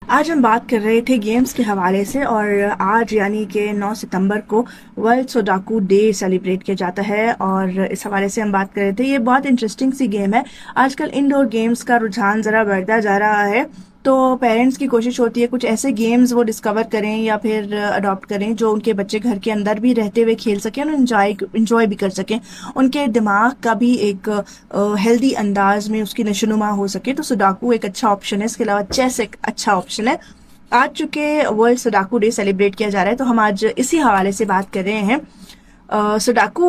आज हम बात कर रहे थे गेम्स के हवाले से और आज यानी कि 9 सितंबर को वर्ल्ड सुडाकू डे सेलिब्रेट किया जाता है और इस हवाले से हम बात कर रहे थे। ये बहुत इंटरेस्टिंग सी गेम है। आजकल इंडोर गेम्स का रुझान ज़रा बढ़ता जा रहा है, तो पेरेंट्स की कोशिश होती है कुछ ऐसे गेम्स वो डिस्कवर करें या फिर अडॉप्ट करें जो उनके बच्चे घर के अंदर भी रहते हुए खेल सकें और इंजॉय भी कर सकें, उनके दिमाग का भी एक हेल्दी अंदाज में उसकी नशोनुमा हो सके। तो सुडाकू एक अच्छा ऑप्शन है, इसके अलावा चेस एक अच्छा ऑप्शन है। आज चूंकि वर्ल्ड सुडाकू डे सेलिब्रेट किया जा रहा है तो हम आज इसी हवाले से बात कर रहे हैं। सुडाकू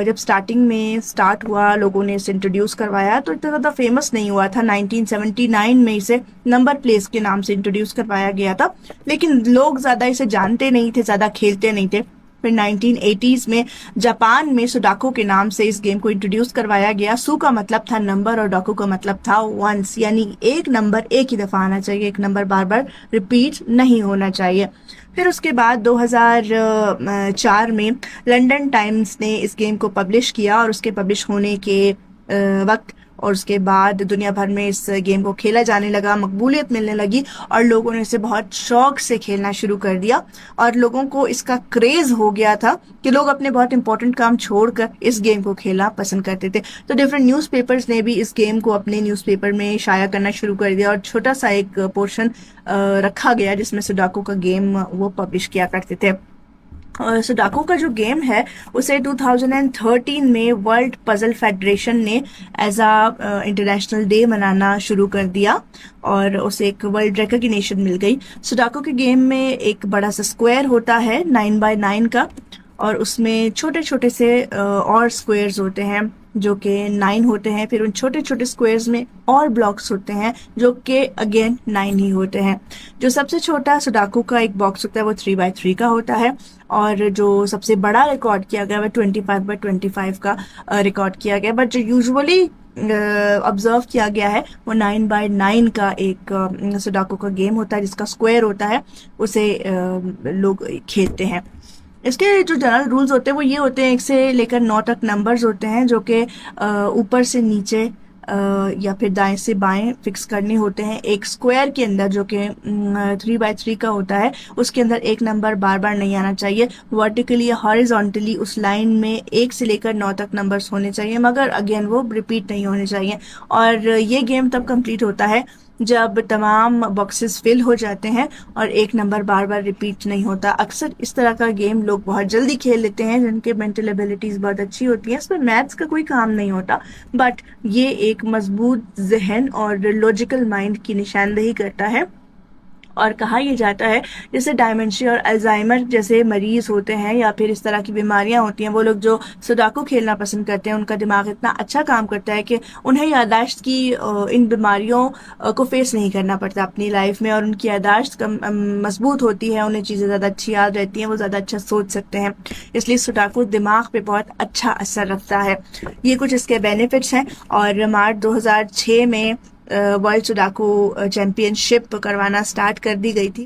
जब स्टार्टिंग में स्टार्ट हुआ, लोगों ने इसे इंट्रोड्यूस करवाया तो इतना ज़्यादा फेमस नहीं हुआ था। 1979 में इसे नंबर प्लेस के नाम से इंट्रोड्यूस करवाया गया था, लेकिन लोग ज़्यादा इसे जानते नहीं थे, ज़्यादा खेलते नहीं थे। फिर 1980s में जापान में सुडाकू के नाम से इस गेम को इंट्रोड्यूस करवाया गया। सू का मतलब था नंबर और डाकू का मतलब था वंस, यानी एक नंबर एक ही दफ़ा आना चाहिए, एक नंबर बार बार रिपीट नहीं होना चाहिए। फिर उसके बाद 2004 में लंदन टाइम्स ने इस गेम को पब्लिश किया और उसके पब्लिश होने के वक्त और उसके बाद दुनिया भर में इस गेम को खेला जाने लगा, मकबूलियत मिलने लगी और लोगों ने इसे बहुत शौक से खेलना शुरू कर दिया और लोगों को इसका क्रेज़ हो गया था कि लोग अपने बहुत इंपॉर्टेंट काम छोड़कर इस गेम को खेलना पसंद करते थे। तो डिफरेंट न्यूज़पेपर्स ने भी इस गेम को अपने न्यूज़पेपर में शाया करना शुरू कर दिया और छोटा सा एक पोर्शन रखा गया जिसमें सुडाकू का गेम वो पब्लिश किया करते थे। सुडाकू का जो गेम है उसे 2013 में वर्ल्ड पजल फेडरेशन ने एज आ इंटरनेशनल डे मनाना शुरू कर दिया और उसे एक वर्ल्ड रिकग्निशन मिल गई। सुडाकू के गेम में एक बड़ा सा स्क्वायर होता है 9x9 का और उसमें छोटे छोटे से और स्क्वायर्स होते हैं जो कि 9 होते हैं। फिर उन छोटे छोटे स्क्वायर्स में और ब्लॉक्स होते हैं जो कि अगेन 9 ही होते हैं। जो सबसे छोटा सुडाकू का एक बॉक्स होता है वो 3x3 का होता है और जो सबसे बड़ा रिकॉर्ड किया गया वो 25x25 का रिकॉर्ड किया गया। बट जो यूजुअली ऑब्जर्व किया गया है वो 9x9 का एक सुडाकू का गेम होता है जिसका स्क्वायर होता है, उसे लोग खेलते हैं। इसके जो जनरल रूल्स होते हैं वो ये होते हैं, 1 से लेकर 9 तक नंबर्स होते हैं जो कि ऊपर से नीचे या फिर दाएं से बाएं फिक्स करने होते हैं। एक स्क्वायर के अंदर जो कि 3x3 का होता है उसके अंदर एक नंबर बार बार नहीं आना चाहिए। वर्टिकली या हॉरिजॉन्टली उस लाइन में 1 से लेकर 9 तक नंबर्स होने चाहिए, मगर अगेन वो रिपीट नहीं होने चाहिए। और ये गेम तब कंप्लीट होता है जब तमाम बॉक्सेस फिल हो जाते हैं और एक नंबर बार बार रिपीट नहीं होता। अक्सर इस तरह का गेम लोग बहुत जल्दी खेल लेते हैं जिनके मेंटल एबिलिटीज़ बहुत अच्छी होती हैं, इसमें मैथ्स का कोई काम नहीं होता, बट ये एक मजबूत जहन और लॉजिकल माइंड की निशानदेही करता है। और कहा यह जाता है जैसे डायमेंशिया और अल्जाइमर जैसे मरीज होते हैं या फिर इस तरह की बीमारियां होती हैं, वो लोग जो सुडाकू खेलना पसंद करते हैं उनका दिमाग इतना अच्छा काम करता है कि उन्हें याददाश्त की इन बीमारियों को फेस नहीं करना पड़ता अपनी लाइफ में और उनकी याददाश्त मजबूत होती है, उन्हें चीज़ें ज़्यादा अच्छी याद रहती हैं, वो ज़्यादा अच्छा सोच सकते हैं। इसलिए सुडाकू दिमाग पे बहुत अच्छा असर रखता है। ये कुछ इसके बेनिफिट्स हैं। और मार्च 2006 में वर्ल्ड सुडाकू चैंपियनशिप करवाना स्टार्ट कर दी गई थी।